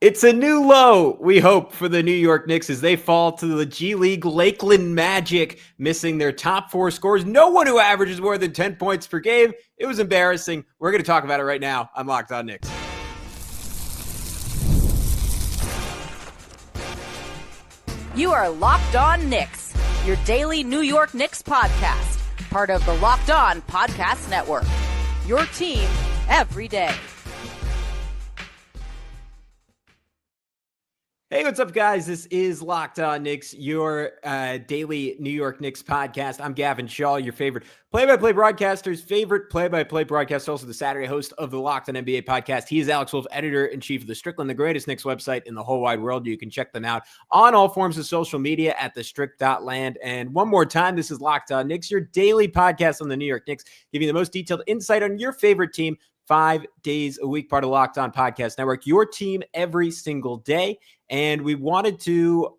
It's a new low, we hope, for the New York Knicks as they fall to the G League Lakeland Magic, missing their top four scorers. No one who averages more than 10 points per game. It was embarrassing. We're going to talk about it right now. I'm Locked On Knicks. You are Locked On Knicks, your daily New York Knicks podcast, part of the Locked On Podcast Network. Your team every day. Hey, what's up, guys? This is Locked On Knicks, your daily New York Knicks podcast. I'm Gavin Shaw, your favorite play-by-play broadcaster's favorite play-by-play broadcaster, also the Saturday host of the Locked On NBA podcast. He is Alex Wolf, editor-in-chief of the Strickland, the greatest Knicks website in the whole wide world. You can check them out on all forms of social media at thestrick.land. And one more time, this is Locked On Knicks, your daily podcast on the New York Knicks, giving you the most detailed insight on your favorite team 5 days a week, part of Locked On Podcast Network, your team every single day. And we wanted to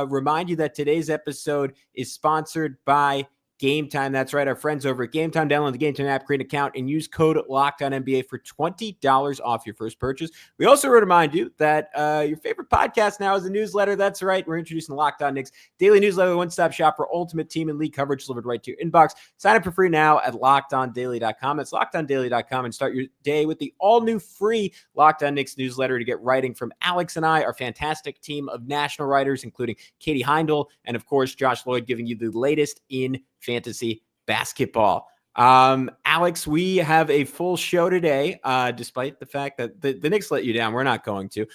remind you that today's episode is sponsored by Game Time. That's right, our friends over at Game Time. Download the Game Time app, create an account, and use code LOCKEDONNBA for $20 off your first purchase. We also remind you that your favorite podcast now is a newsletter. That's right, we're introducing the Locked On Knicks daily newsletter, one-stop shop for ultimate team and league coverage delivered right to your inbox. Sign up for free now at LockedOnDaily.com. That's LockedOnDaily.com, and start your day with the all-new free Locked On Knicks newsletter to get writing from Alex and I, our fantastic team of national writers, including Katie Heindel and, of course, Josh Lloyd, giving you the latest in fantasy basketball. Alex, we have a full show today, despite the fact that the Knicks let you down. We're not going to.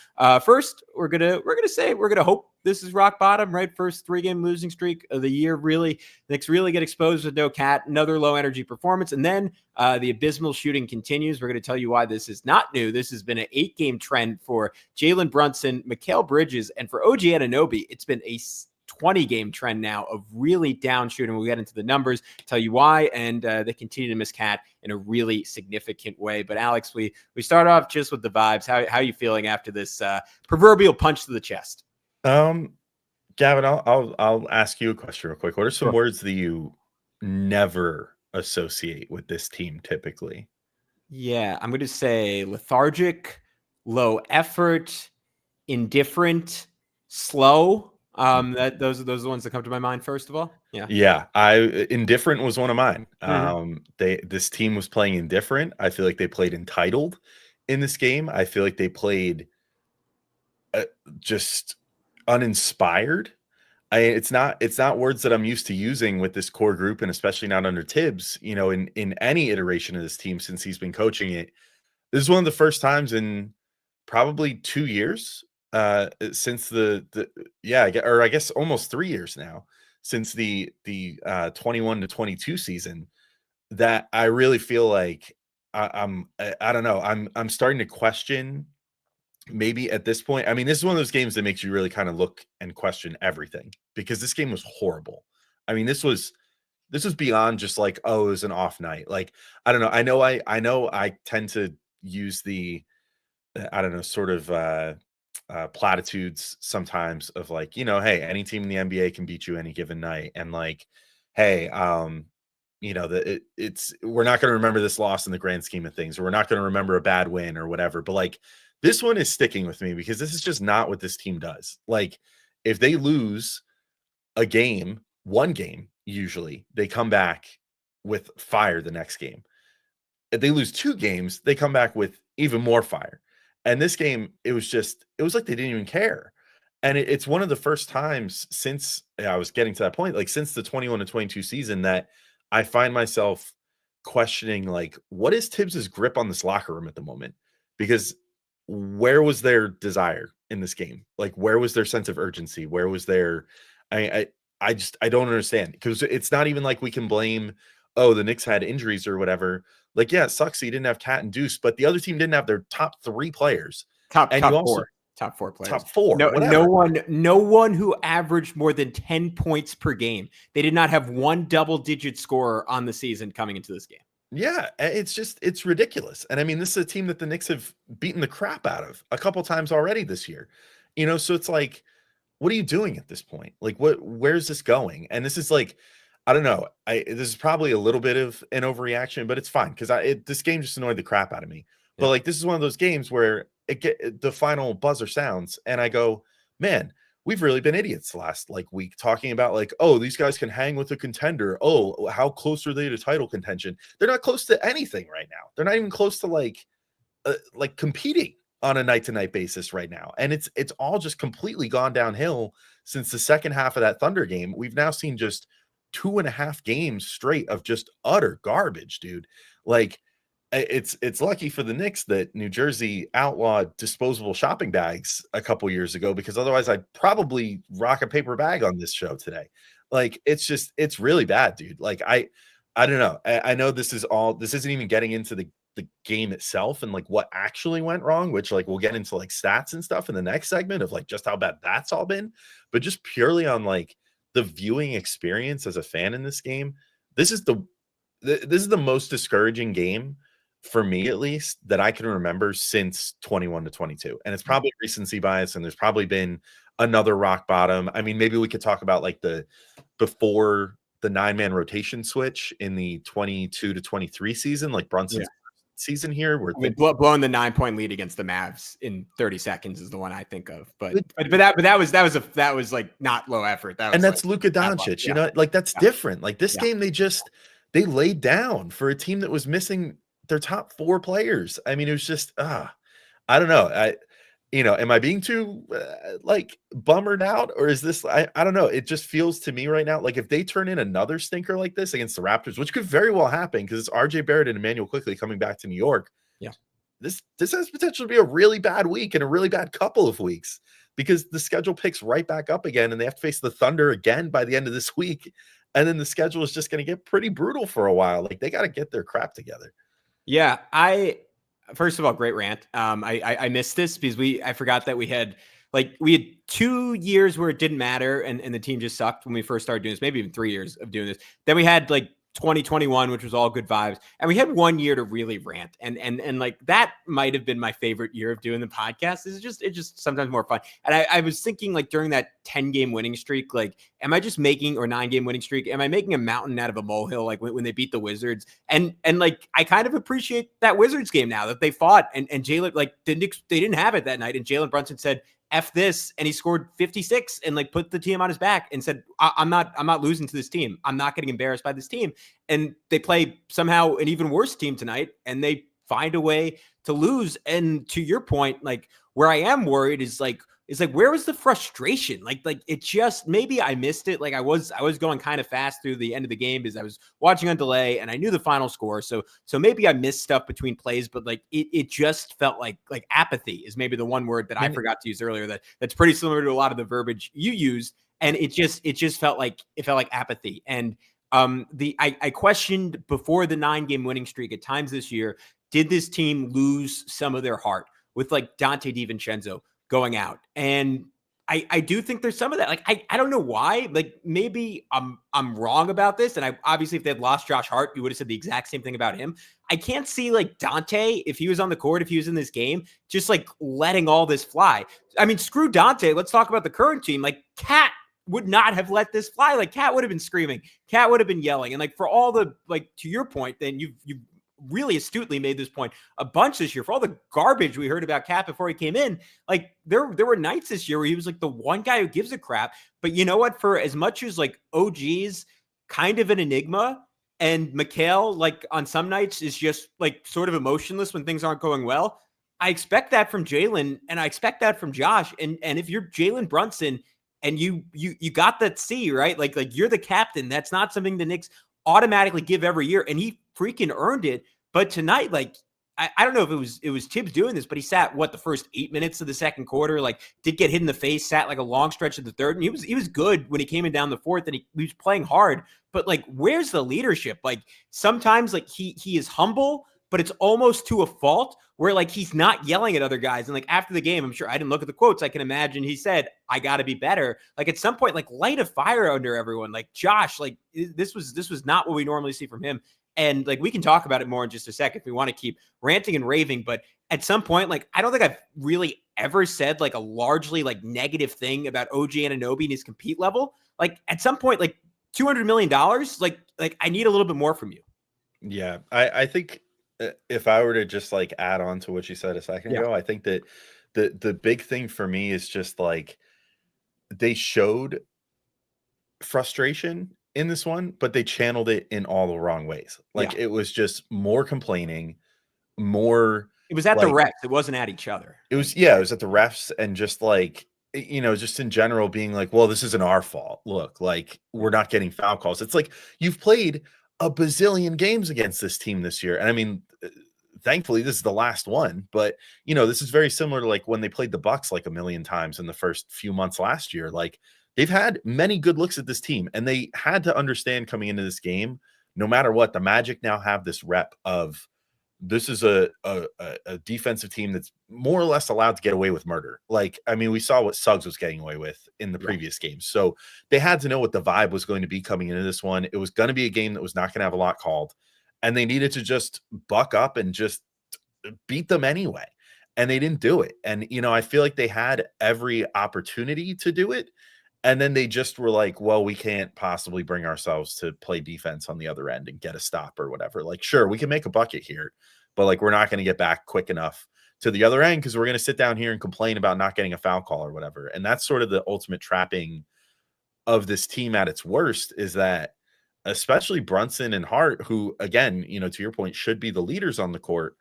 First, we're gonna hope this is rock bottom, right? First 3-game losing streak of the year. Really, Knicks really get exposed with no Cat. Another low energy performance, and then the abysmal shooting continues. We're going to tell you why this is not new. This has been an 8-game trend for Jalen Brunson, Mikal Bridges, and for OG Anunoby. It's been a 20-game trend now of really down shooting. We'll get into the numbers, tell you why, and they continue to miss Cat in a really significant way. But Alex, we start off just with the vibes. How are you feeling after this proverbial punch to the chest? Gavin, I'll ask you a question real quick. What are some words that you never associate with this team typically? Yeah, I'm going to say lethargic, low effort, indifferent, slow. Those are the ones that come to my mind first of all. Yeah. Indifferent was one of mine. This team was playing indifferent. I feel like they played entitled in this game. I feel like they played just uninspired. It's not words that I'm used to using with this core group, and especially not under Tibbs, in any iteration of this team since he's been coaching it. This is one of the first times in probably 2 years since I guess almost 3 years now since the 21 to 22 season that I really feel like I don't know. I'm starting to question maybe at this point. I mean, this is one of those games that makes you really kind of look and question everything, because this game was horrible. I mean, this was beyond just like, oh, it was an off night. Like, I don't know. I know I tend to use the, I don't know, sort of platitudes sometimes of like, hey, any team in the NBA can beat you any given night. And like, hey, we're not going to remember this loss in the grand scheme of things, or we're not going to remember a bad win or whatever. But like, this one is sticking with me because this is just not what this team does. Like, if they lose one game, usually they come back with fire the next game. If they lose 2 games, they come back with even more fire. And this game, it was like they didn't even care. And it's one of the first times since I was getting to that point, like since the 21 to 22 season, that I find myself questioning, like, what is Tibbs's grip on this locker room at the moment? Because where was their desire in this game? Like, where was their sense of urgency? Where was their, I don't understand, because it's not even like we can blame, oh, the Knicks had injuries or whatever. Like, yeah, it sucks that you didn't have Cat and Deuce, but the other team didn't have their top 3 players. Top 4 players. Top 4. No one who averaged more than 10 points per game. They did not have one double-digit scorer on the season coming into this game. Yeah, it's ridiculous. And I mean, this is a team that the Knicks have beaten the crap out of a couple times already this year. So it's like, what are you doing at this point? Like, where's this going? And this is like, I don't know. This is probably a little bit of an overreaction, but it's fine because this game just annoyed the crap out of me. But like, this is one of those games where the final buzzer sounds, and I go, man, we've really been idiots the last like week talking about like, oh, these guys can hang with a contender. Oh, how close are they to title contention? They're not close to anything right now. They're not even close to like competing on a night-to-night basis right now. And it's all just completely gone downhill since the second half of that Thunder game. We've now seen just 2.5 games straight of just utter garbage, dude. Like, it's lucky for the Knicks that New Jersey outlawed disposable shopping bags a couple years ago, because otherwise I'd probably rock a paper bag on this show today. Like, it's really bad, dude. Like, I don't know. I know this isn't even getting into the game itself and like what actually went wrong, which like we'll get into like stats and stuff in the next segment of like just how bad that's all been, but just purely on like the viewing experience as a fan in this game, this is the most discouraging game for me, at least, that I can remember since 21-22. And it's probably recency bias, and there's probably been another rock bottom. I mean, maybe we could talk about like before the 9-man rotation switch in the 22-23 season, like Brunson's season here, where blowing the 9-point lead against the Mavs in 30 seconds is the one I think of. But that was like not low effort. That was, and that's like, Luka Doncic. You know, like that's different. Like this game, they laid down for a team that was missing their top 4 players. I mean, it was just I don't know. Am I being too like bummered out, or is this? I don't know. It just feels to me right now like if they turn in another stinker like this against the Raptors, which could very well happen because it's RJ Barrett and Emmanuel Quickley coming back to New York. Yeah, this has potential to be a really bad week and a really bad couple of weeks, because the schedule picks right back up again, and they have to face the Thunder again by the end of this week, and then the schedule is just going to get pretty brutal for a while. Like they got to get their crap together. Yeah, first of all, great rant. I missed this because I forgot that we had 2 years where it didn't matter and the team just sucked when we first started doing this, maybe even 3 years of doing this. Then we had like 2021, which was all good vibes. And we had 1 year to really rant. And like that might have been my favorite year of doing the podcast. It's just sometimes more fun. And I was thinking like during that 10-game winning streak, like, am I just making, or 9-game winning streak, am I making a mountain out of a molehill? Like when they beat the Wizards, and like, I kind of appreciate that Wizards game now that they fought and Jalen, like the Knicks, they didn't have it that night. And Jalen Brunson said, F this, and he scored 56 and like put the team on his back and said, I'm not losing to this team. I'm not getting embarrassed by this team. And they play somehow an even worse team tonight, and they find a way to lose. And to your point, like where I am worried is like where was the frustration? Like it just, maybe I missed it. Like I was going kind of fast through the end of the game because I was watching on delay and I knew the final score. So maybe I missed stuff between plays, but like it just felt like apathy is maybe the one word that I forgot to use earlier. That's pretty similar to a lot of the verbiage you used. And it just felt like apathy. And I questioned before the 9-game winning streak at times this year, did this team lose some of their heart with like Dante DiVincenzo going out? And I do think there's some of that. Like, I don't know why. Like maybe I'm wrong about this. And I obviously, if they had lost Josh Hart, you would have said the exact same thing about him. I can't see like Dante, if he was on the court, if he was in this game, just like letting all this fly. I mean, screw Dante. Let's talk about the current team. Like Cat would not have let this fly. Like Cat would have been screaming. Cat would have been yelling. And like for all the, like to your point, then you've really astutely made this point a bunch this year. For all the garbage we heard about Cat before he came in, like there were nights this year where he was like the one guy who gives a crap. But you know what? For as much as like OG's kind of an enigma, and Mikal, like on some nights, is just like sort of emotionless when things aren't going well, I expect that from Jalen, and I expect that from Josh. And if you're Jalen Brunson and you got that C, right? Like you're the captain. That's not something the Knicks automatically give every year, and he freaking earned it. But tonight, like I don't know if it was Tibbs doing this, but he sat the first 8 minutes of the second quarter, like did get hit in the face, sat like a long stretch of the third, and he was good when he came in down the fourth, and he was playing hard. But like, where's the leadership? Like sometimes like he is humble, but it's almost to a fault where like he's not yelling at other guys. And like after the game, I'm sure, I didn't look at the quotes, I can imagine he said, I got to be better. Like at some point, like light a fire under everyone. Like Josh, like this was not what we normally see from him. And like, we can talk about it more in just a second if we want to keep ranting and raving. But at some point, like, I don't think I've really ever said like a largely like negative thing about OG Anunoby and his compete level. Like at some point, like $200 million, like I need a little bit more from you. Yeah, I think if I were to just like add on to what you said a second Yeah. ago, I think that the big thing for me is just like they showed frustration in this one, but they channeled it in all the wrong ways. Like Yeah. it was just more complaining, more It was at the like refs. It wasn't at each other. it was, yeah, it was at the refs and just like, just in general being like, well, this isn't our fault. Look, like we're not getting foul calls. It's like you've played a bazillion games against this team this year. And I mean, thankfully this is the last one, but this is very similar to like when they played the Bucks like a million times in the first few months last year. Like they've had many good looks at this team and they had to understand coming into this game, no matter what, the Magic now have this rep of this is a defensive team that's more or less allowed to get away with murder. Like, I mean, we saw what Suggs was getting away with in the previous games. So they had to know what the vibe was going to be coming into this one. It was going to be a game that was not going to have a lot called, and they needed to just buck up and just beat them anyway. And they didn't do it. And, I feel like they had every opportunity to do it. And then they just were like, well, we can't possibly bring ourselves to play defense on the other end and get a stop or whatever. Like, sure, we can make a bucket here, but like, we're not going to get back quick enough to the other end because we're going to sit down here and complain about not getting a foul call or whatever. And that's sort of the ultimate trapping of this team at its worst, is that especially Brunson and Hart, who, again, to your point, should be the leaders on the court,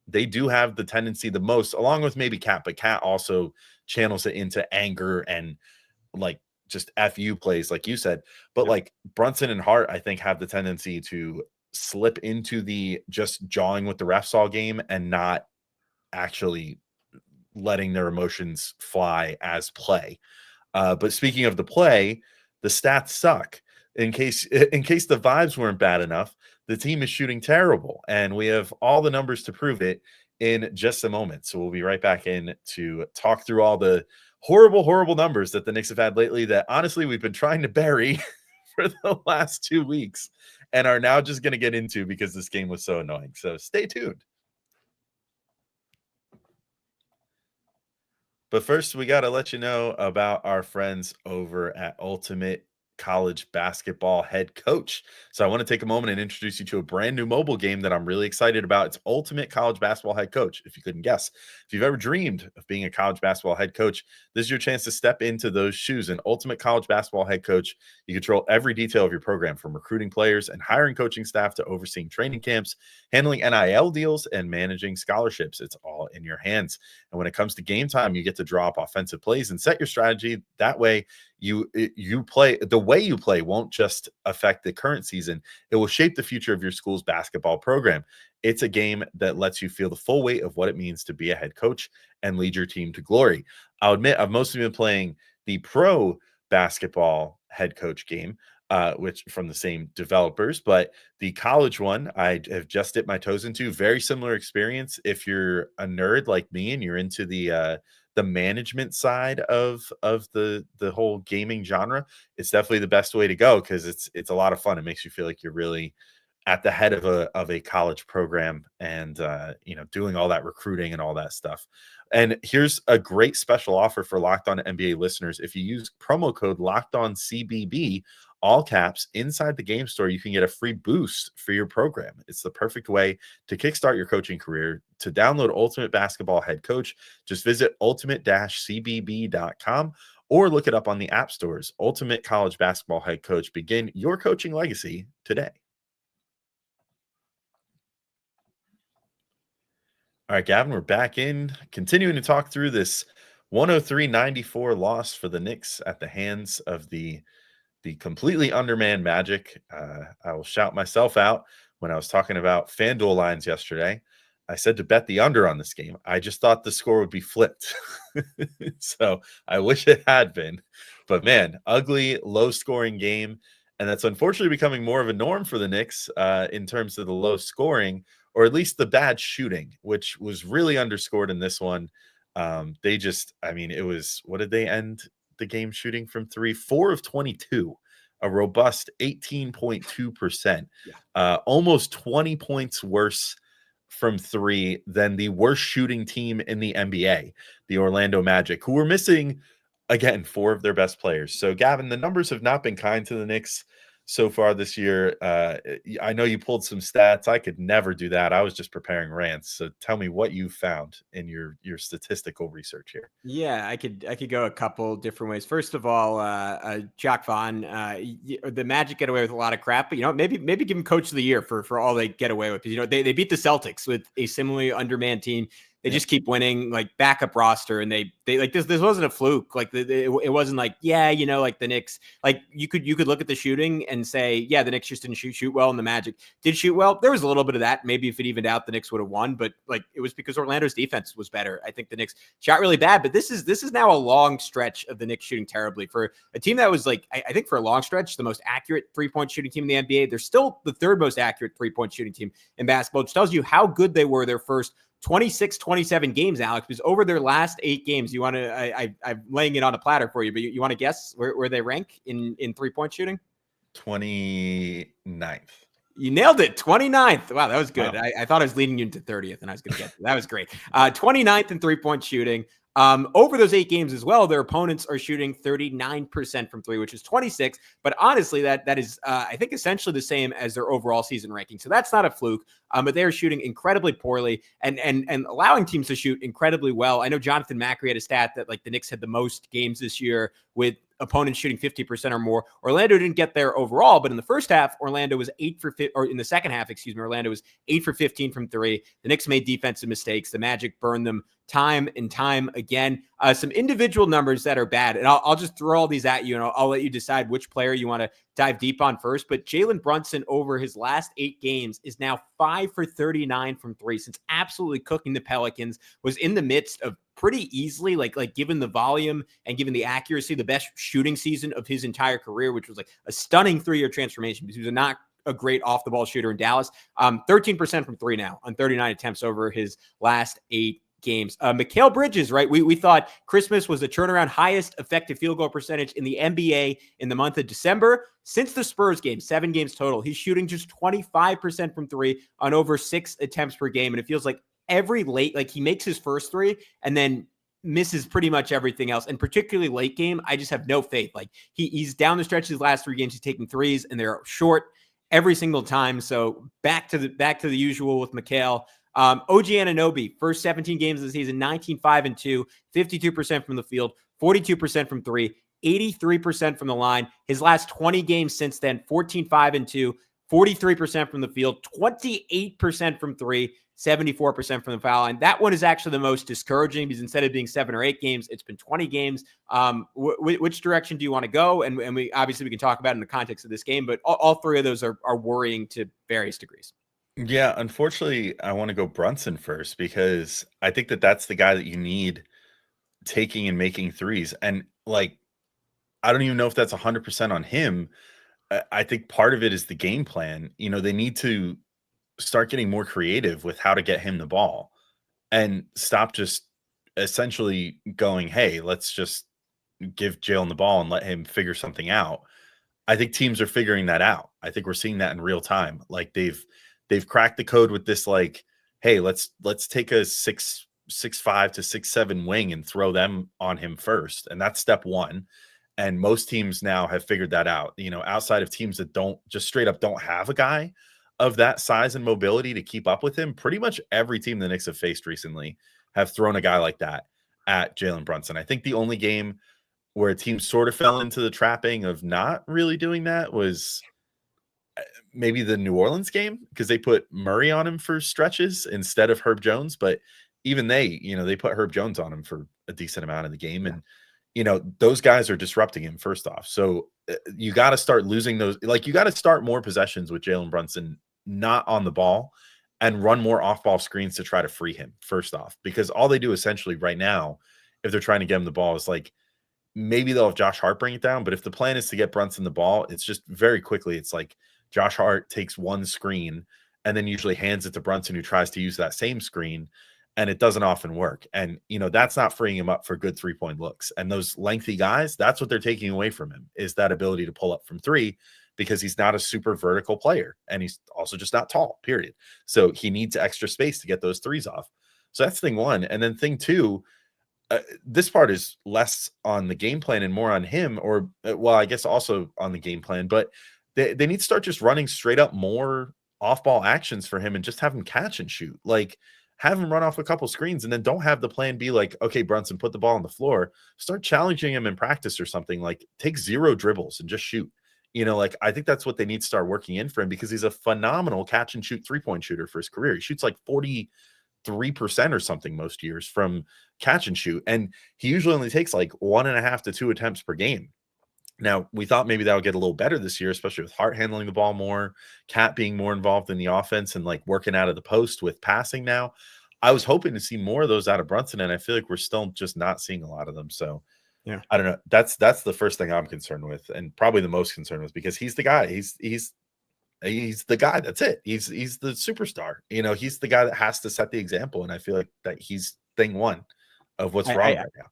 they do have the tendency the most, along with maybe Cat, but Cat also channels it into anger and like just FU plays, like you said. But like Brunson and Hart, I think, have the tendency to slip into the just jawing with the refs all game and not actually letting their emotions fly as play. But speaking of the play, the stats suck. In case the vibes weren't bad enough, the team is shooting terrible, and we have all the numbers to prove it in just a moment. So we'll be right back in to talk through all the horrible numbers that the Knicks have had lately that honestly we've been trying to bury for the last 2 weeks and are now just going to get into because this game was so annoying. So stay tuned. But first, we got to let you know about our friends over at Ultimate College Basketball Head Coach. So I want to take a moment and introduce you to a brand new mobile game that I'm really excited about. It's Ultimate College Basketball Head Coach, if you couldn't guess. If you've ever dreamed of being a college basketball head coach, this is your chance to step into those shoes. An Ultimate College Basketball Head Coach, you control every detail of your program, from recruiting players and hiring coaching staff to overseeing training camps, handling NIL deals, and managing scholarships. It's all in your hands. And when it comes to game time, you get to draw up offensive plays and set your strategy. That way, you play, the way you play won't just affect the current season, it will shape the future of your school's basketball program. It's a game that lets you feel the full weight of what it means to be a head coach and lead your team to glory. I'll admit I've mostly been playing the pro basketball head coach game, which from the same developers, but the college one I have just dipped my toes into. Very similar experience if you're a nerd like me and you're into the management side of the whole gaming genre. It's definitely the best way to go because it's a lot of fun. It makes you feel like you're really at the head of a college program and doing all that recruiting and all that stuff. And here's a great special offer for Locked On NBA listeners. If you use promo code Locked On CBB, all caps, inside the game store, you can get a free boost for your program. It's the perfect way to kickstart your coaching career. To download Ultimate Basketball Head Coach, just visit ultimate-cbb.com or look it up on the app stores. Ultimate College Basketball Head Coach. Begin your coaching legacy today. All right, Gavin, we're back in, continuing to talk through this 103-94 loss for the Knicks at the hands of the completely undermanned Magic. I will shout myself out when I was talking about FanDuel lines yesterday. I said to bet the under on this game. I just thought the score would be flipped. So I wish it had been. But man, ugly, low-scoring game. And that's unfortunately becoming more of a norm for the Knicks in terms of the low scoring, or at least the bad shooting, which was really underscored in this one. It was, what did they end the game shooting from three? 4 of 22, a robust 18.2%, almost 20 points worse from three than the worst shooting team in the NBA, the Orlando Magic, who were missing, again, 4 of their best players. So, Gavin, the numbers have not been kind to the Knicks. so far this year. I know you pulled some stats. I could never do that. I was just preparing rants. So tell me what you found in your statistical research here. Yeah, I could go a couple different ways. First of all, Jack Vaughn, the Magic get away with a lot of crap, but maybe give him Coach of the Year for all they get away with. Because they beat the Celtics with a similarly undermanned team. They just keep winning, like backup roster, and they like this. This wasn't a fluke. Like it wasn't like like the Knicks. Like you could look at the shooting and say, yeah, the Knicks just didn't shoot well, and the Magic did shoot well. There was a little bit of that. Maybe if it evened out, the Knicks would have won, but like it was because Orlando's defense was better. I think the Knicks shot really bad, but this is now a long stretch of the Knicks shooting terribly for a team that was like I think for a long stretch the most accurate 3-point shooting team in the NBA. They're still the third most accurate 3-point shooting team in basketball, which tells you how good they were their first 26-27 games, Alex, because over their last 8 games, you want to, I'm laying it on a platter for you, but you want to guess where they rank in 3-point shooting? 29th. You nailed it. 29th. Wow, that was good. Wow. I thought I was leading you into 30th, and I was going to get that was great. 29th in 3-point shooting. Over those 8 games as well, their opponents are shooting 39% from 3, which is 26. But honestly, that is, I think, essentially the same as their overall season ranking. So that's not a fluke. But they are shooting incredibly poorly and allowing teams to shoot incredibly well. I know Jonathan Macri had a stat that like the Knicks had the most games this year with opponents shooting 50% or more. Orlando didn't get there overall, but in the first half, Orlando was 8 for 5, or in the second half, Orlando was 8 for 15 from 3. The Knicks made defensive mistakes. The Magic burned them time and time again. Some individual numbers that are bad, and I'll just throw all these at you, and I'll let you decide which player you want to dive deep on first. But Jalen Brunson over his last 8 games is now 5 for 39 from 3, since absolutely cooking the Pelicans, was in the midst of pretty easily, like given the volume and given the accuracy, the best shooting season of his entire career, which was like a stunning 3-year transformation because he was not a great off the ball shooter in Dallas. 13% from 3 now on 39 attempts over his last 8 games. Mikal Bridges, right? We thought Christmas was the turnaround highest effective field goal percentage in the NBA in the month of December. Since the Spurs game, 7 games total, he's shooting just 25% from 3 on over 6 attempts per game. And it feels like every late, like he makes his first 3 and then misses pretty much everything else. And particularly late game, I just have no faith. Like he's down the stretch his last 3 games, he's taking 3s and they're short every single time. So back to the usual with Mikal. OG Anunoby, first 17 games of the season, 19-5-2, 52% from the field, 42% from 3, 83% from the line. His last 20 games since then, 14-5-2, 43% from the field, 28% from 3, 74% from the foul line. That one is actually the most discouraging because instead of being 7 or 8 games, it's been 20 games. Which direction do you want to go? And we obviously we can talk about it in the context of this game, but all 3 of those are worrying to various degrees. Yeah, unfortunately, I want to go Brunson first because I think that's the guy that you need taking and making threes. And like, I don't even know if that's 100% on him. I think part of it is the game plan. They need to start getting more creative with how to get him the ball and stop just essentially going, hey, let's just give Jalen the ball and let him figure something out. I think teams are figuring that out. I think we're seeing that in real time. Like they've cracked the code with this, like, hey, let's take a 6'5" to 6'7" wing and throw them on him first. And that's step 1. And most teams now have figured that out, outside of teams that don't just straight up don't have a guy of that size and mobility to keep up with him. Pretty much every team the Knicks have faced recently have thrown a guy like that at Jalen Brunson. I think the only game where a team sort of fell into the trapping of not really doing that was maybe the New Orleans game because they put Murray on him for stretches instead of Herb Jones. But even they put Herb Jones on him for a decent amount of the game. And, those guys are disrupting him first off. So you got to start losing those. Like you got to start more possessions with Jalen Brunson not on the ball and run more off-ball screens to try to free him first off, because all they do essentially right now, if they're trying to get him the ball, is like, maybe they'll have Josh Hart bring it down. But if the plan is to get Brunson the ball, it's just very quickly. It's like Josh Hart takes one screen and then usually hands it to Brunson, who tries to use that same screen, and it doesn't often work. And, that's not freeing him up for good 3-point looks. And those lengthy guys, that's what they're taking away from him, is that ability to pull up from 3, because he's not a super vertical player. And he's also just not tall, period. So he needs extra space to get those 3s off. So that's thing 1. And then thing 2, this part is less on the game plan and more on him, or, well, I guess also on the game plan, but they need to start just running straight up more off-ball actions for him and just have him catch and shoot. Like, have him run off a couple screens and then don't have the plan be like, okay, Brunson, put the ball on the floor. Start challenging him in practice or something. Like, take 0 dribbles and just shoot. Like, I think that's what they need to start working in for him, because he's a phenomenal catch and shoot three-point shooter for his career. He shoots like 43% or something most years from catch and shoot. And he usually only takes like 1.5 to 2 attempts per game. Now, we thought maybe that would get a little better this year, especially with Hart handling the ball more, Cat being more involved in the offense and like working out of the post with passing now. I was hoping to see more of those out of Brunson, and I feel like we're still just not seeing a lot of them. So, yeah, I don't know. That's the first thing I'm concerned with, and probably the most concerned with, because he's the guy. He's the guy. That's it. He's the superstar. He's the guy that has to set the example, and I feel like that he's thing one of what's wrong right now.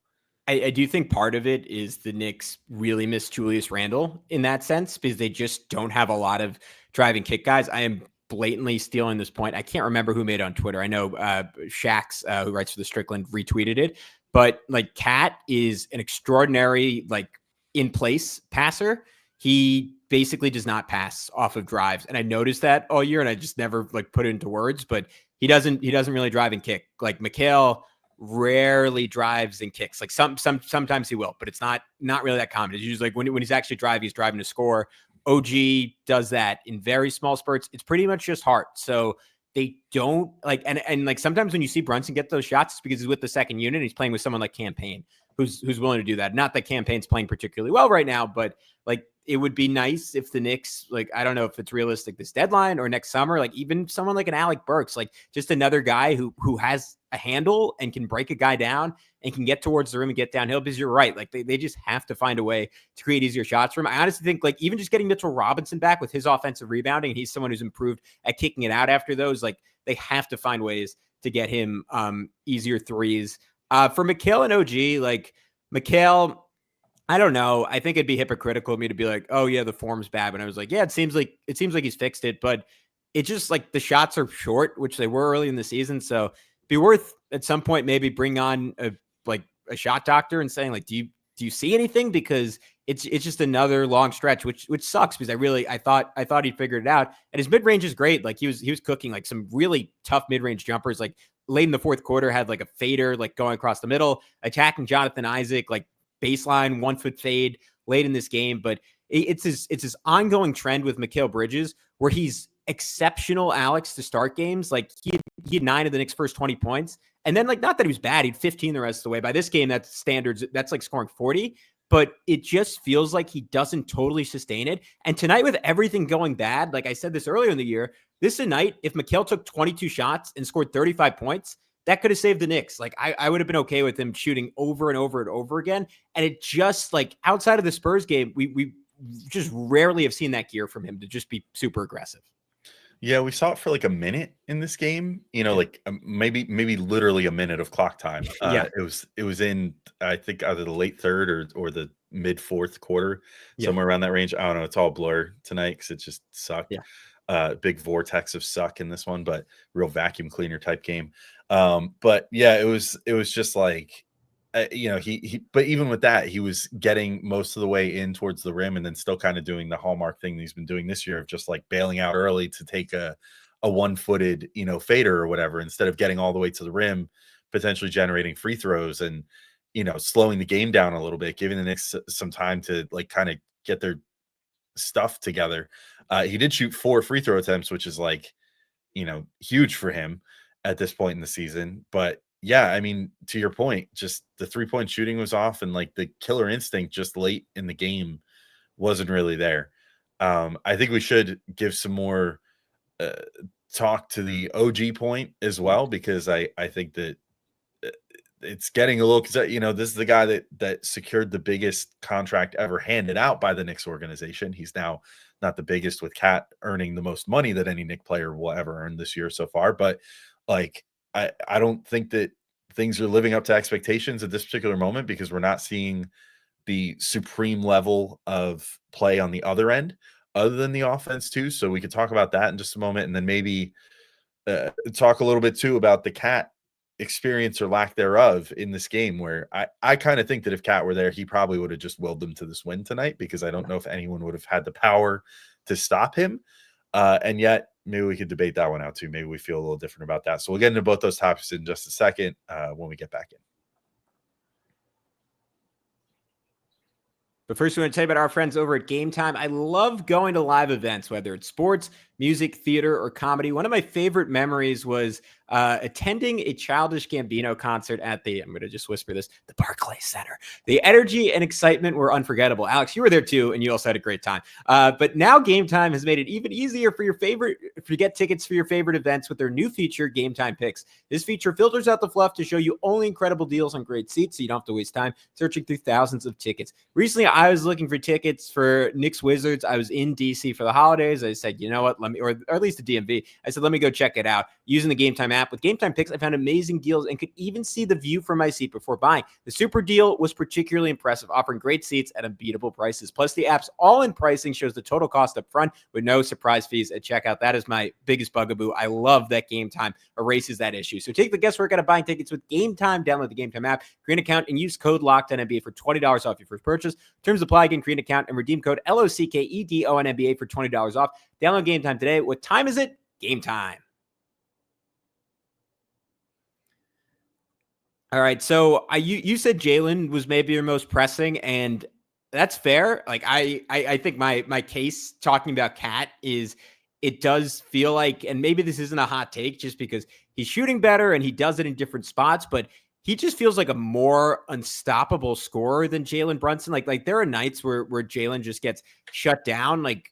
I do think part of it is the Knicks really miss Julius Randle in that sense, because they just don't have a lot of driving kick guys. I am blatantly stealing this point. I can't remember who made it on Twitter. I know Shax, who writes for the Strickland, retweeted it. But like, Cat is an extraordinary like in place passer. He basically does not pass off of drives, and I noticed that all year, and I just never like put it into words. But he doesn't really drive and kick. Like, Mikal rarely drives and kicks. Like, sometimes he will, but it's not really that common. It's usually like when he's actually driving, he's driving to score. OG does that in very small spurts. It's pretty much just Hart. So they don't like, and like, sometimes when you see Brunson get those shots, it's because he's with the second unit and he's playing with someone like Campaign, who's willing to do that. Not that Campaign's playing particularly well right now, but like, it would be nice if the Knicks, like, I don't know if it's realistic this deadline or next summer, like even someone like an Alec Burks, like just another guy who has a handle and can break a guy down and can get towards the rim and get downhill, because you're right. Like, they just have to find a way to create easier shots for him. I honestly think, like, even just getting Mitchell Robinson back with his offensive rebounding, and he's someone who's improved at kicking it out after those, like, they have to find ways to get him easier threes. For Mikal and OG, like, Mikal, I don't know. I think it'd be hypocritical of me to be like, oh yeah, the form's bad. But I was like, yeah, it seems like he's fixed it, but it just, like, the shots are short, which they were early in the season. So it'd be worth at some point maybe bring on a shot doctor and saying, like, do you see anything? Because it's just another long stretch, which sucks, because I thought he'd figured it out. And his mid range is great. Like, he was cooking like some really tough mid range jumpers. Like, late in the fourth quarter, had like a fader like going across the middle, attacking Jonathan Isaac, like baseline 1 foot fade late in this game. But it's his ongoing trend with Mikal Bridges, where he's exceptional, Alex, to start games. Like, he had 9 of the Knicks' first 20 points. And then, like, not that he was bad, he had 15 the rest of the way. By this game, that's standards. That's like scoring 40. But it just feels like he doesn't totally sustain it. And tonight, with everything going bad, like I said this earlier in the year, this is a night, if Mikal took 22 shots and scored 35 points, that could have saved the Knicks. Like, I would have been okay with him shooting over and over and over again. And it just, like, outside of the Spurs game, we just rarely have seen that gear from him to just be super aggressive. Yeah, we saw it for like a minute in this game, like maybe literally a minute of clock time. Yeah. It was in, I think, either the late third or the mid fourth quarter, somewhere around that range. I don't know. It's all blur tonight because it just sucked. Yeah. Big vortex of suck in this one, but real vacuum cleaner type game. But yeah, it was just like, but even with that, he was getting most of the way in towards the rim and then still kind of doing the hallmark thing that he's been doing this year of just like bailing out early to take a 1-footed, fader or whatever, instead of getting all the way to the rim, potentially generating free throws and, slowing the game down a little bit, giving the Knicks some time to like kind of get their stuff together. He did shoot 4 free throw attempts, which is like, huge for him at this point in the season. But yeah, I mean, to your point, just the 3-point shooting was off, and like the killer instinct just late in the game wasn't really there. I think we should give some more talk to the OG point as well, because I think that it's getting a little, because this is the guy that secured the biggest contract ever handed out by the Knicks organization. He's now not the biggest, with Cat earning the most money that any Knicks player will ever earn this year so far, but like, I don't think that things are living up to expectations at this particular moment, because we're not seeing the supreme level of play on the other end other than the offense too. So we could talk about that in just a moment, and then maybe talk a little bit too about the Cat experience or lack thereof in this game, where I kind of think that if Cat were there, he probably would have just willed them to this win tonight, because I don't know if anyone would have had the power to stop him. And yet maybe we could debate that one out too. Maybe we feel a little different about that. So we'll get into both those topics in just a second when we get back in. But first, we want to tell you about our friends over at Game Time. I love going to live events, whether it's sports, music, theater, or comedy. One of my favorite memories was attending a Childish Gambino concert at I'm going to just whisper this, the Barclays Center. The energy and excitement were unforgettable. Alex, you were there too, and you also had a great time. But now Game Time has made it even easier for to get tickets for your favorite events with their new feature, Game Time Picks. This feature filters out the fluff to show you only incredible deals on great seats, so you don't have to waste time searching through thousands of tickets. Recently, I was looking for tickets for Knicks Wizards. I was in DC for the holidays. I said, you know what, or at least the DMV. I said, let me go check it out. Using the Game Time app with Game Time Picks, I found amazing deals and could even see the view from my seat before buying. The super deal was particularly impressive, offering great seats at unbeatable prices. Plus, the app's all-in pricing shows the total cost up front with no surprise fees at checkout. That is my biggest bugaboo. I love that Game Time erases that issue. So take the guesswork out of buying tickets with Game Time. Download the Game Time app, create an account, and use code LOCKEDONNBA for $20 off your first purchase. Terms apply. Again, create an account and redeem code LOCKEDONNBA for $20 off. Download Game Time today. What time is it? Game time. All right. So you said Jalen was maybe your most pressing, and that's fair. Like I think my case talking about Cat is it does feel like, and maybe this isn't a hot take just because he's shooting better and he does it in different spots, but he just feels like a more unstoppable scorer than Jalen Brunson. Like there are nights where Jalen just gets shut down. Like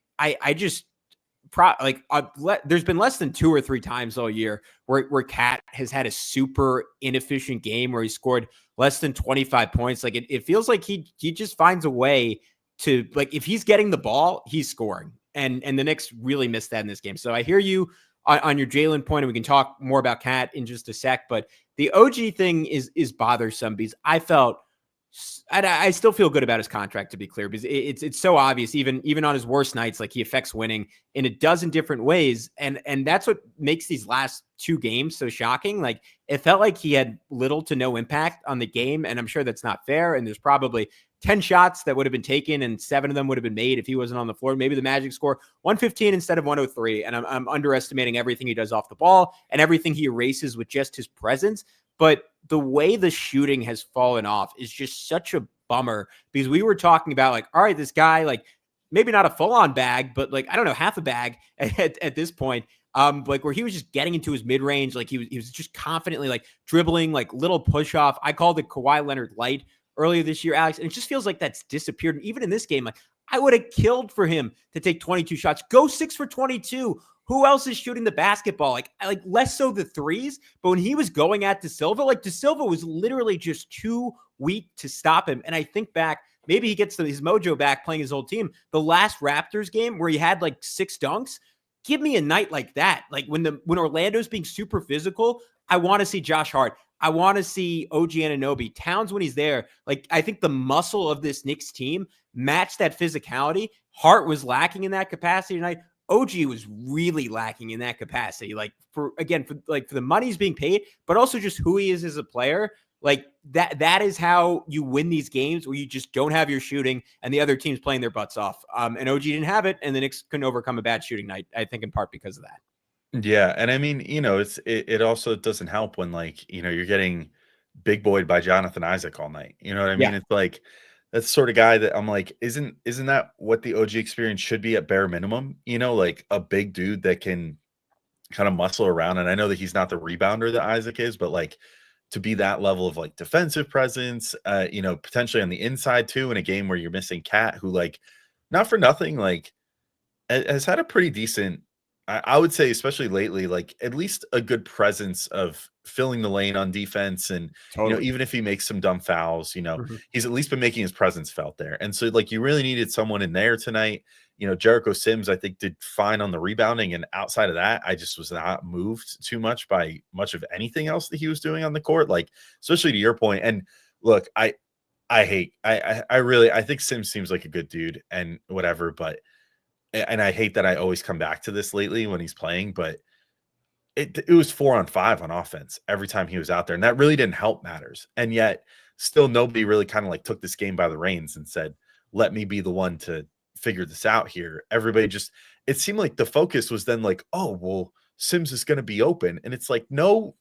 there's been less than 2 or 3 times all year where Cat has had a super inefficient game where he scored less than 25 points. Like it feels like he just finds a way to, like, if he's getting the ball, he's scoring. And the Knicks really missed that in this game. So I hear you on your Jalen point, and we can talk more about Cat in just a sec. But the OG thing is bothersome because I still feel good about his contract, to be clear, because it's so obvious, even on his worst nights, like he affects winning in a dozen different ways. And that's what makes these last 2 games so shocking. Like it felt like he had little to no impact on the game. And I'm sure that's not fair. And there's probably 10 shots that would have been taken and 7 of them would have been made if he wasn't on the floor. Maybe the Magic score 115 instead of 103. And I'm underestimating everything he does off the ball and everything he erases with just his presence. But the way the shooting has fallen off is just such a bummer, because we were talking about, like, all right, this guy, like, maybe not a full-on bag, but like, I don't know, half a bag at this point. Like where he was just getting into his mid-range, like he was just confidently like dribbling, like little push-off. I called it Kawhi Leonard light earlier this year, Alex, and it just feels like that's disappeared. And even in this game, like I would have killed for him to take 22 shots, go 6 for 22. Who else is shooting the basketball? Like less so the threes, but when he was going at De Silva, like De Silva was literally just too weak to stop him. And I think back, maybe he gets his mojo back playing his old team. The last Raptors game where he had like 6 dunks, give me a night like that. Like when Orlando's being super physical, I want to see Josh Hart. I want to see OG Anunoby. Towns, when he's there, like I think the muscle of this Knicks team matched that physicality. Hart was lacking in that capacity tonight. OG was really lacking in that capacity. Like for the money he's being paid, but also just who he is as a player. Like that is how you win these games, where you just don't have your shooting and the other team's playing their butts off. And OG didn't have it, and the Knicks couldn't overcome a bad shooting night, I think in part because of that. Yeah, and I mean, it also doesn't help when, like, you're getting big boyed by Jonathan Isaac all night. You know what I mean? Yeah. It's like that's the sort of guy that I'm like, isn't that what the OG experience should be at bare minimum? Like a big dude that can kind of muscle around. And I know that he's not the rebounder that Isaac is, but like to be that level of like defensive presence, potentially on the inside too, in a game where you're missing Cat, who, like, not for nothing, like has had a pretty decent, I would say, especially lately, like at least a good presence of filling the lane on defense. And, Totally. even if he makes some dumb fouls, Mhm. he's at least been making his presence felt there. And so, like, you really needed someone in there tonight. Jericho Sims, I think, did fine on the rebounding. And outside of that, I just was not moved too much by much of anything else that he was doing on the court, like, especially to your point. And look, I think Sims seems like a good dude and whatever, but I hate that I always come back to this lately when he's playing, but it was 4-on-5 on offense every time he was out there. And that really didn't help matters. And yet still nobody really kind of like took this game by the reins and said, let me be the one to, figured this out here. Everybody just, it seemed like the focus was then like, oh, well, Sims is going to be open. And it's like, no,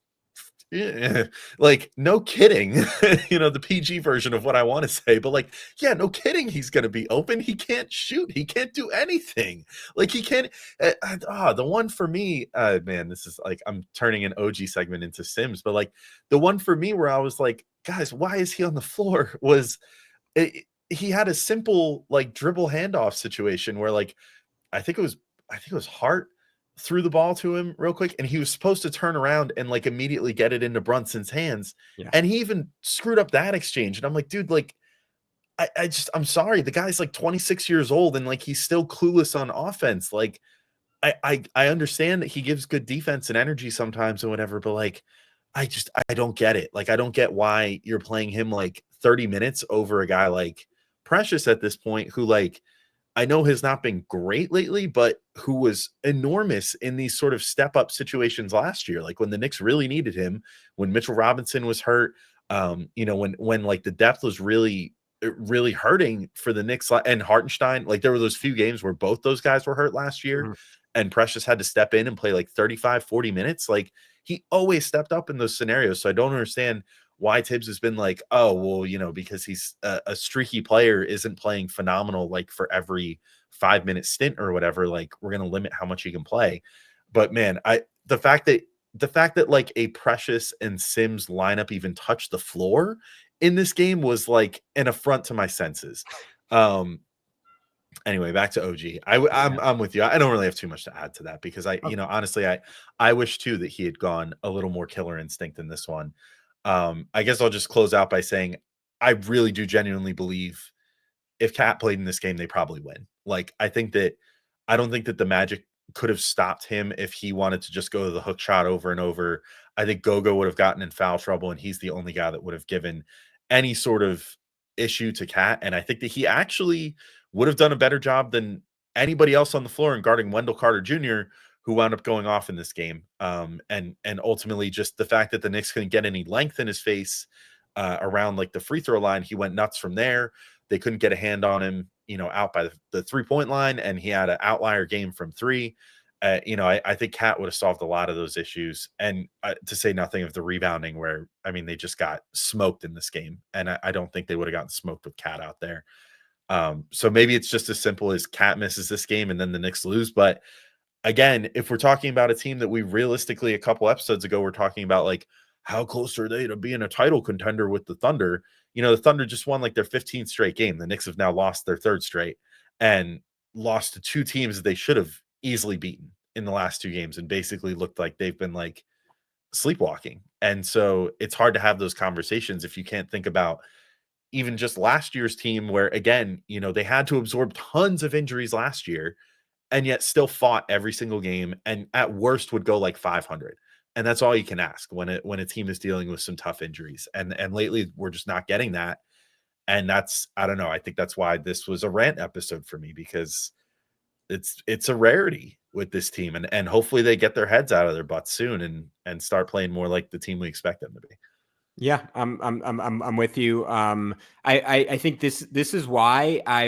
like, no kidding. The PG version of what I want to say, but like, yeah, no kidding. He's going to be open. He can't shoot. He can't do anything. Like, he can't. The one for me, man, this is like, I'm turning an OG segment into Sims, but like the one for me where I was like, guys, why is he on the floor was he had a simple like dribble handoff situation where like, I think it was Hart threw the ball to him real quick, and he was supposed to turn around and like immediately get it into Brunson's hands. Yeah. And he even screwed up that exchange. And I'm like, dude, like, I'm sorry. The guy's like 26 years old and like he's still clueless on offense. Like, I understand that he gives good defense and energy sometimes and whatever, but like, I don't get it. Like, I don't get why you're playing him like 30 minutes over a guy like Precious at this point, who like, I know has not been great lately, but who was enormous in these sort of step up situations last year. Like when the Knicks really needed him, when Mitchell Robinson was hurt, when like the depth was really hurting for the Knicks and Hartenstein, like there were those few games where both those guys were hurt last year and Precious had to step in and play like 35, 40 minutes. Like he always stepped up in those scenarios. So I don't understand why Tibbs has been like, oh, well, because he's a streaky player isn't playing phenomenal, like for every 5-minute stint or whatever, like we're going to limit how much he can play. But man, the fact that like a Precious and Sims lineup even touched the floor in this game was like an affront to my senses. Anyway, back to OG. I'm with you. I don't really have too much to add to that because honestly, I wish too that he had gone a little more killer instinct in this one. I guess I'll just close out by saying I really do genuinely believe if Cat played in this game, they probably win. Like, I don't think that the Magic could have stopped him if he wanted to just go to the hook shot over and over. I think Gogo would have gotten in foul trouble, and he's the only guy that would have given any sort of issue to Cat. And I think that he actually would have done a better job than anybody else on the floor in guarding Wendell Carter Jr., who wound up going off in this game. And ultimately just the fact that the Knicks couldn't get any length in his face around like the free throw line, he went nuts from there. They couldn't get a hand on him, out by the 3-point line, and he had an outlier game from three. I think Cat would have solved a lot of those issues. And to say nothing of the rebounding where, they just got smoked in this game. And I don't think they would have gotten smoked with Cat out there. So maybe it's just as simple as Cat misses this game and then the Knicks lose. But again, if we're talking about a team that we realistically a couple episodes ago, we're talking about like, how close are they to being a title contender with the Thunder? The Thunder just won like their 15th straight game. The Knicks have now lost their 3rd straight and lost to 2 teams that they should have easily beaten in the last 2 games and basically looked like they've been like sleepwalking. And so it's hard to have those conversations if you can't think about even just last year's team where, again, they had to absorb tons of injuries last year and yet still fought every single game and at worst would go like 500. And that's all you can ask when a team is dealing with some tough injuries. And lately we're just not getting that. And that's, I don't know. I think that's why this was a rant episode for me, because it's a rarity with this team and hopefully they get their heads out of their butts soon and start playing more like the team we expect them to be. Yeah, I'm with you. I think this is why I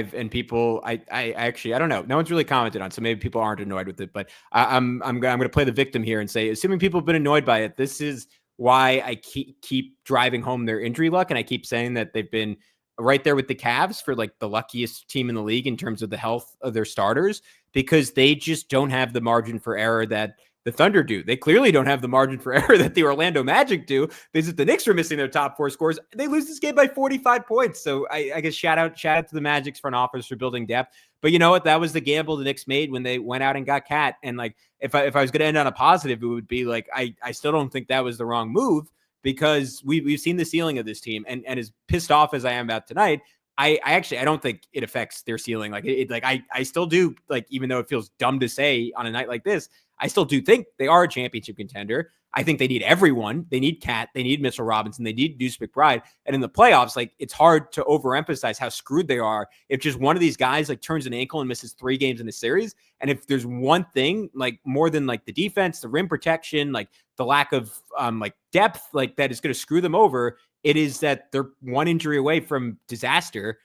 actually, I don't know. No one's really commented on, so maybe people aren't annoyed with it, but I'm going to play the victim here and say, assuming people have been annoyed by it, this is why I keep driving home their injury luck. And I keep saying that they've been right there with the Cavs for like the luckiest team in the league in terms of the health of their starters, because they just don't have the margin for error that the Thunder do. They clearly don't have the margin for error that the Orlando Magic do, because if the Knicks are missing their top 4 scores, they lose this game by 45 points. So I guess shout out to the Magic's front office for building depth. But you know what? That was the gamble the Knicks made when they went out and got Cat. And like, if I was going to end on a positive, it would be like, I still don't think that was the wrong move, because we've seen the ceiling of this team, and as pissed off as I am about tonight, I don't think it affects their ceiling. Like I still do, like, even though it feels dumb to say on a night like this, I still do think they are a championship contender. I think they need everyone. They need Cat. They need Mitchell Robinson. They need Deuce McBride. And in the playoffs, like, it's hard to overemphasize how screwed they are if just one of these guys like turns an ankle and misses 3 games in a series. And if there's one thing, like, more than like the defense, the rim protection, like the lack of like depth, like that is going to screw them over, it is that they're one injury away from disaster.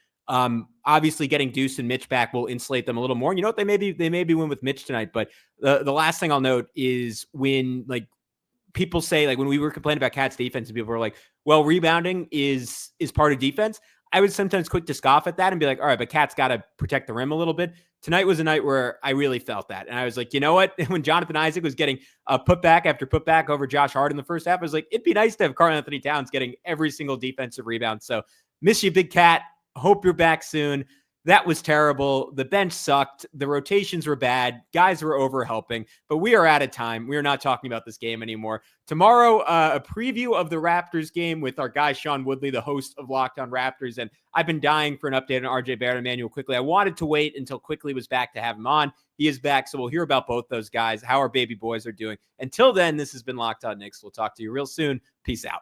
Obviously, getting Deuce and Mitch back will insulate them a little more. And you know what? They maybe win with Mitch tonight. But the last thing I'll note is when people say, like, when we were complaining about Cats defense and people were like, well, rebounding is part of defense. I was sometimes quick to scoff at that and be like, all right, but Cats got to protect the rim a little bit. Tonight was a night where I really felt that. And I was like, you know what? When Jonathan Isaac was getting putback after putback over Josh Hart in the first half, I was like, it'd be nice to have Karl-Anthony Towns getting every single defensive rebound. So miss you, Big Cat. Hope you're back soon. That was terrible. The bench sucked. The rotations were bad. Guys were over helping, but we are out of time. We are not talking about this game anymore. Tomorrow, a preview of the Raptors game with our guy, Sean Woodley, the host of Locked On Raptors. And I've been dying for an update on RJ Barrett and Emmanuel Quickley. I wanted to wait until Quickley was back to have him on. He is back. So we'll hear about both those guys, how our baby boys are doing. Until then, this has been Locked On Knicks. We'll talk to you real soon. Peace out.